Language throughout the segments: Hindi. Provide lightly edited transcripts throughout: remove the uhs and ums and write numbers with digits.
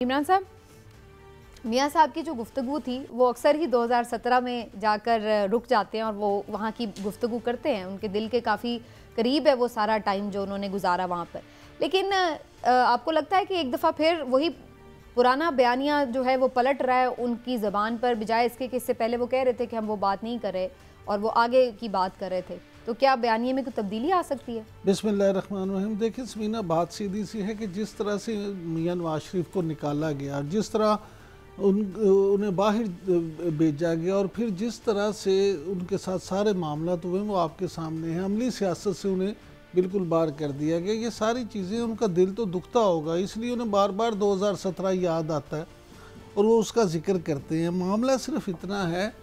इमरान साहब, मियाँ साहब की जो गुफ्तगू थी वो अक्सर ही 2017 में जाकर रुक जाते हैं और वो वहाँ की गुफ्तगू करते हैं। उनके दिल के काफ़ी करीब है वो सारा टाइम जो उन्होंने गुजारा वहाँ पर। लेकिन आपको लगता है कि एक दफ़ा फिर वही पुराना बयानिया जो है वो पलट रहा है उनकी ज़बान पर, बजाय इसके कि इससे पहले वो कह रहे थे कि हम वो बात नहीं कर रहे और वो आगे की बात कर रहे थे। तो क्या बयानिए में कोई तब्दीली आ सकती है? बिस्मिल्लाहिर्रहमानिर्रहीम। देखिए समीना, बात सीधी सी है कि जिस तरह से मियां नवाज शरीफ को निकाला गया, जिस तरह उन्हें बाहर भेजा गया और फिर जिस तरह से उनके साथ सारे मामला हुए वो आपके सामने हैं। अमली सियासत से उन्हें बिल्कुल बाहर कर दिया गया। ये सारी चीज़ें, उनका दिल तो दुखता होगा, इसलिए उन्हें बार बार 2017 याद आता है और वो उसका जिक्र करते हैं। मामला सिर्फ इतना है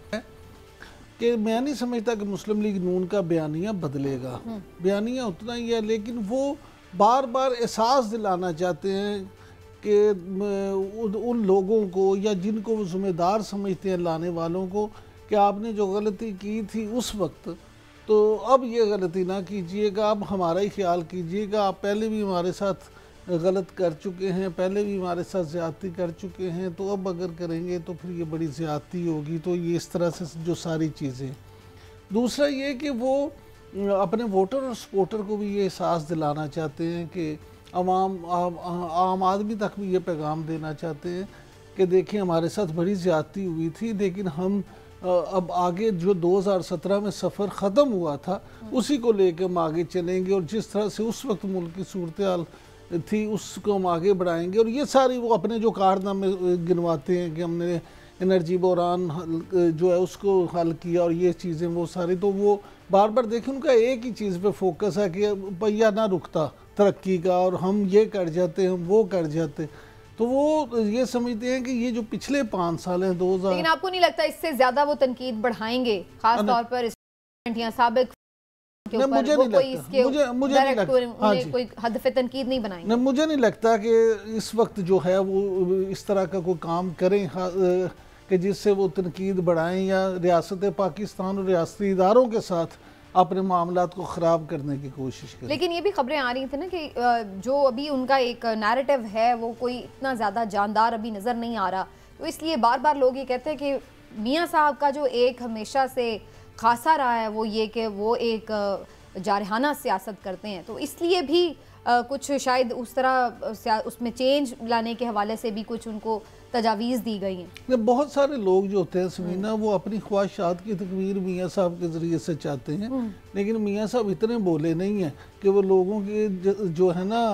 कि मैं नहीं समझता कि मुस्लिम लीग नून का बयानिया बदलेगा। बयानिया उतना ही है, लेकिन वो बार बार एहसास दिलाना चाहते हैं कि उन लोगों को या जिनको वो ज़िम्मेदार समझते हैं, लाने वालों को, कि आपने जो गलती की थी उस वक्त, तो अब ये गलती ना कीजिएगा, अब हमारा ही ख्याल कीजिएगा। आप पहले भी हमारे साथ गलत कर चुके हैं, पहले भी हमारे साथ ज़्यादती कर चुके हैं, तो अब अगर करेंगे तो फिर ये बड़ी ज़्यादती होगी। तो ये इस तरह से जो सारी चीज़ें। दूसरा ये कि वो अपने वोटर और सपोर्टर को भी ये एहसास दिलाना चाहते हैं कि आम आदमी तक भी ये पैगाम देना चाहते हैं कि देखिए हमारे साथ बड़ी ज़्यादती हुई थी, लेकिन हम अब आगे जो 2017 में सफ़र ख़त्म हुआ था उसी को लेकर हम आगे चलेंगे और जिस तरह से उस वक्त मुल्क की सूरत हाल थी उसको हम आगे बढ़ाएंगे। और ये सारी वो अपने जो कारनामे गिनवाते हैं कि हमने एनर्जी बहरान जो है उसको हल किया और ये चीज़ें वो सारी, तो वो बार बार देखें उनका एक ही चीज़ पे फोकस है कि पहिया ना रुकता तरक्की का और हम ये कर जाते, हम वो कर जाते। तो वो ये समझते हैं कि ये जो पिछले 5 साल हैं 2000। लेकिन आपको नहीं लगता इससे ज़्यादा वो तनकीद बढ़ाएंगे, खास तौर पर साबिक के ऊपर? मुझे नहीं लगता, मुझे नहीं लगता, हाँ जी, कोई हद पे तनकीद नहीं बनाएंगे। नहीं, मुझे नहीं लगता कि इस वक्त जो है वो इस तरह का कोई काम करें कि जिससे वो तनकीद बढ़ाएं या रियासत पाकिस्तान और रियासती इदारों के साथ अपने मामलात को ख़राब करने की कोशिश करें। लेकिन ये भी खबरें आ रही थी ना कि जो अभी उनका एक नैरेटिव है वो कोई इतना ज़्यादा जानदार अभी नज़र नहीं आ रहा, तो इसलिए बार बार लोग ये कहते हैं कि मियाँ साहब का जो एक हमेशा से खासा रहा है वो ये कि वो एक जारहाना सियासत करते हैं, तो इसलिए भी कुछ शायद उस तरह उसमें चेंज लाने के हवाले से भी कुछ उनको तजावीज़ दी गई हैं। बहुत सारे लोग जो होते हैं समीना, वो अपनी ख्वाहिशात की तकमीर मियाँ साहब के ज़रिए से चाहते हैं, लेकिन मियाँ साहब इतने बोले नहीं हैं कि वो लोगों के जो है ना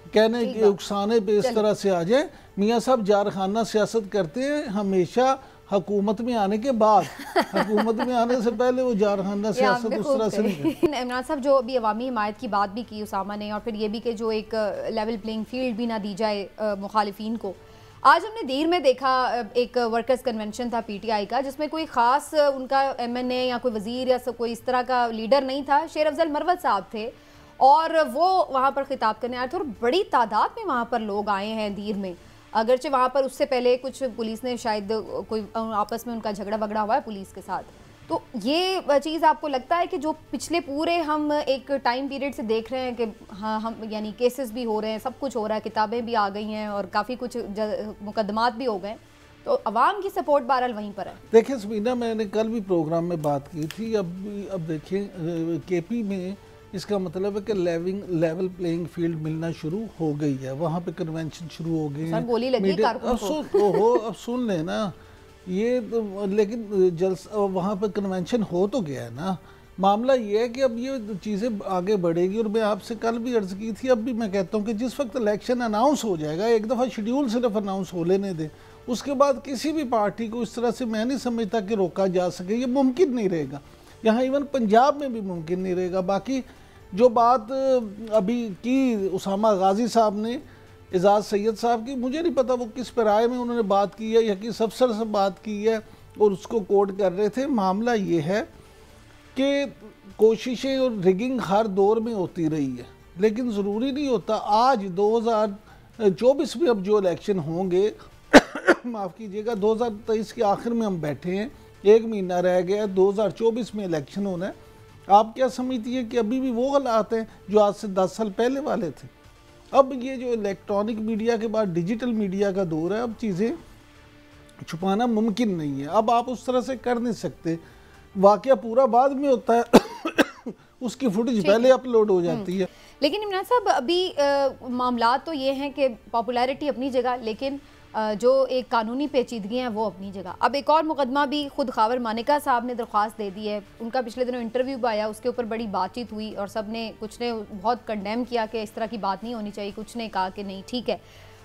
कहने के उकसाने पे इस तरह से आ जाए। मियाँ साहब जारखाना सियासत करते हैं हमेशा हुकूमत में आने के बाद, हुकूमत में आने से पहले वो जारखाना सियासत उस तरह से नहीं। इमरान साहब, जो अभी अवामी हिमायत की बात भी की उसामा ने, और फिर ये भी कि जो एक लेवल प्लेइंग फील्ड भी ना दी जाए मुखालिफिन को। आज हमने देर में देखा एक वर्कर्स कन्वेंशन था पीटीआई का, जिसमें कोई ख़ास उनका एमएनए या कोई वज़ीर या कोई इस तरह का लीडर नहीं था। शेर अफजल मरवत साहब थे और वो वहाँ पर खिताब करने आए थे और बड़ी तादाद में वहाँ पर लोग आए हैं दीर में। अगरचे वहाँ पर उससे पहले कुछ पुलिस ने शायद कोई आपस में उनका झगड़ा वगड़ा हुआ है पुलिस के साथ। तो ये चीज़ आपको लगता है कि जो पिछले पूरे हम एक टाइम पीरियड से देख रहे हैं कि हाँ हम यानी केसेस भी हो रहे हैं, सब कुछ हो रहा है, किताबें भी आ गई हैं और काफ़ी कुछ मुकदमात भी हो गए, तो अवाम की सपोर्ट बहरहाल वहीं पर है? देखिए समीना, मैंने कल भी प्रोग्राम में बात की थी। अब देखिए केपी में इसका मतलब है कि लेवल प्लेइंग फील्ड मिलना शुरू हो गई है, वहाँ पे कन्वेंशन शुरू हो गए हैं। गोली लगी अब सुन लेना ये तो, लेकिन वहाँ पर कन्वेंशन हो तो गया है ना। मामला ये है कि अब ये चीज़ें आगे बढ़ेगी और मैं आपसे कल भी अर्ज़ की थी, अब भी मैं कहता हूँ कि जिस वक्त इलेक्शन अनाउंस हो जाएगा, एक दफ़ा शेड्यूल सिर्फ अनाउंस हो लेने दें, उसके बाद किसी भी पार्टी को इस तरह से मैं नहीं समझता कि रोका जा सके। ये मुमकिन नहीं रहेगा, यहाँ इवन पंजाब में भी मुमकिन नहीं रहेगा। बाकी जो बात अभी की उसामा गाजी साहब ने एजाज़ सैयद साहब की, मुझे नहीं पता वो किस पैराए में उन्होंने बात की है या किस अफसर से बात की है और उसको कोट कर रहे थे। मामला ये है कि कोशिशें और रिगिंग हर दौर में होती रही है, लेकिन ज़रूरी नहीं होता। आज 2024 में अब जो इलेक्शन होंगे माफ़ कीजिएगा, 2023 के आखिर में हम बैठे हैं, 1 महीना रह गया, 2024 में इलेक्शन होना है। आप क्या समझती हैं कि अभी भी वो हालात हैं जो आज से 10 साल पहले वाले थे? अब ये जो इलेक्ट्रॉनिक मीडिया के बाद डिजिटल मीडिया का दौर है, अब चीज़ें छुपाना मुमकिन नहीं है। अब आप उस तरह से कर नहीं सकते, वाकया पूरा बाद में होता है उसकी फुटेज पहले अपलोड हो जाती है। लेकिन इमरान साहब अभी मामला तो ये हैं कि पॉपुलैरिटी अपनी जगह, लेकिन जो एक कानूनी पेचीदगियाँ हैं वो अपनी जगह। अब एक और मुकदमा भी खुद खावर मानिका साहब ने दरख्वास्त दे दी है, उनका पिछले दिनों इंटरव्यू भी आया, उसके ऊपर बड़ी बातचीत हुई और सब ने, कुछ ने बहुत कंडेम किया कि इस तरह की बात नहीं होनी चाहिए, कुछ ने कहा कि नहीं ठीक है,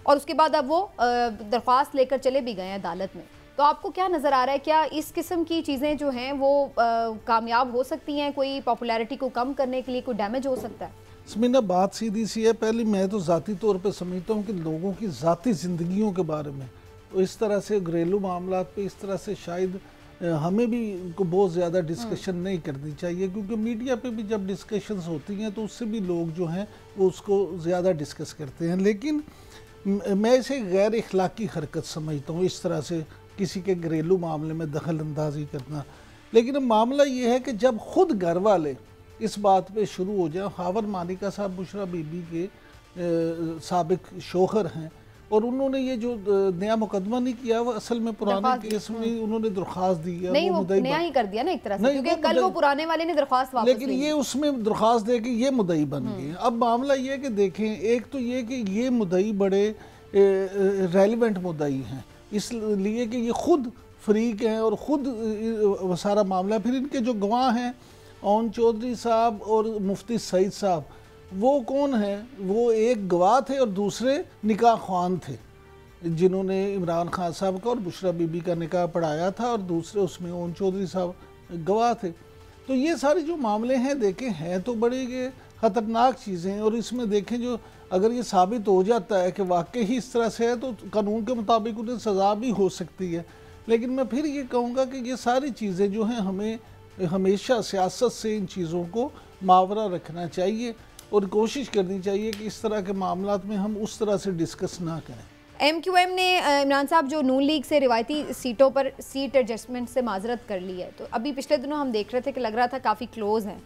और उसके बाद अब वो दरख्वास्त लेकर चले भी गए हैं अदालत में। तो आपको क्या नज़र आ रहा है, क्या इस किस्म की चीज़ें जो हैं वो कामयाब हो सकती हैं, कोई पॉपुलैरिटी को कम करने के लिए कोई डैमेज हो सकता है? इसमें बात सीधी सी है। पहले मैं तो ज़ाती तौर पे समझता हूँ कि लोगों की ज़ाती ज़िंदगियों के बारे में तो इस तरह से घरेलू मामला पे इस तरह से शायद हमें भी को बहुत ज़्यादा डिस्कशन नहीं करनी चाहिए, क्योंकि मीडिया पे भी जब डिस्कशंस होती हैं तो उससे भी लोग जो हैं वो उसको ज़्यादा डिस्कस करते हैं। लेकिन मैं इसे गैर इखलाकी हरकत समझता हूँ, इस तरह से किसी के घरेलू मामले में दखल अंदाजी करना। लेकिन मामला ये है कि जब खुद घर वाले इस बात पे शुरू हो जाए, खावर मानिका साहब बुशरा बीबी के साबिक शोहर हैं और उन्होंने ये जो नया मुकदमा नहीं किया, वो असल में पुराने केस में उन्होंने दरख्वास्त दी है, नहीं, वो नया ही कर दिया ना एक तरह से, क्योंकि कल वो पुराने वाले ने दरख्वास्त वापस लेकिन ये उसमें दरख्वास्त दे के ये मुद्दई बन गए। अब मामला ये है कि देखें, एक तो ये कि ये मुद्दई बड़े रेलिवेंट मुद्दई हैं, इसलिए कि ये खुद फरीक हैं और ख़ुद सारा मामला। फिर इनके जो गवाह हैं ओन चौधरी साहब और मुफ्ती सईद साहब, वो कौन हैं? वो एक गवाह थे और दूसरे निकाह ख्वान थे, जिन्होंने इमरान खान साहब का और बुशरा बीबी का निकाह पढ़ाया था, और दूसरे उसमें ओन चौधरी साहब गवाह थे। तो ये सारे जो मामले हैं देखें, हैं तो बड़े ये ख़तरनाक चीज़ें, और इसमें देखें जो अगर ये साबित हो जाता है कि वाकई ही इस तरह से है तो कानून के मुताबिक उन्हें सज़ा भी हो सकती है। लेकिन मैं फिर ये कहूँगा कि ये सारी चीज़ें जो हैं हमें हमेशा सियासत से इन चीज़ों को मावरा रखना चाहिए और कोशिश करनी चाहिए कि इस तरह के मामलात में हम उस तरह से डिस्कस ना करें। MQM ने इमरान साहब जो नून लीग से रिवायती सीटों पर सीट एडजस्टमेंट से माजरत कर ली है, तो अभी पिछले दिनों हम देख रहे थे कि लग रहा था काफ़ी क्लोज़ हैं,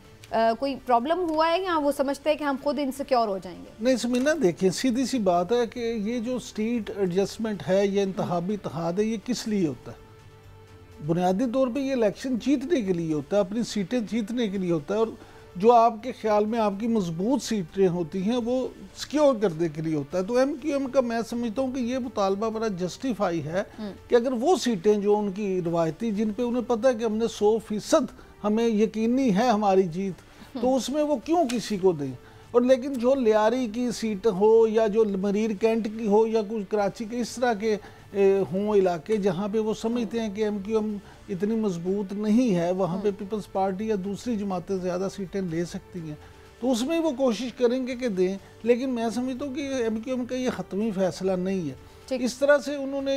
कोई प्रॉब्लम हुआ है या वो समझते हैं कि हम खुद इनसिक्योर हो जाएंगे? नहीं समीना, देखिए सीधी सी बात है कि ये जो सीट एडजस्टमेंट है, ये इंतखाबी इत्तेहाद है, ये किस लिए होता है? बुनियादी तौर पे ये इलेक्शन जीतने के लिए होता है, अपनी सीटें जीतने के लिए होता है, और जो आपके ख्याल में आपकी मजबूत सीटें होती हैं वो सिक्योर करने के लिए होता है। तो MQM का मैं समझता हूँ कि ये मुतालबा बड़ा जस्टिफाई है कि अगर वो सीटें जो उनकी रिवायती, जिन पे उन्हें पता है कि हमने 100% हमें यकीनी है हमारी जीत, तो उसमें वो क्यों किसी को दें। और लेकिन जो लियारी की सीट हो या जो मरीर कैंट की हो या कुछ कराची के इस तरह के हों इलाके जहाँ पे वो समझते हैं कि MQM इतनी मजबूत नहीं है, वहाँ पे पीपल्स पार्टी या दूसरी जमातें ज़्यादा सीटें ले सकती हैं, तो उसमें वो कोशिश करेंगे कि दें। लेकिन मैं समझता हूँ कि MQM का ये ख़त्मी फ़ैसला नहीं है। इस तरह से उन्होंने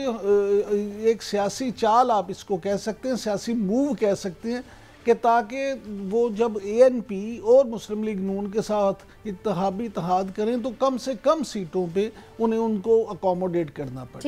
एक सियासी चाल आप इसको कह सकते हैं, सियासी मूव कह सकते हैं, कि ताकि वो जब ANP और मुस्लिम लीग नून के साथ इत्तेहादी इत्तेहाद करें तो कम से कम सीटों पे उन्हें उनको अकोमोडेट करना पड़े।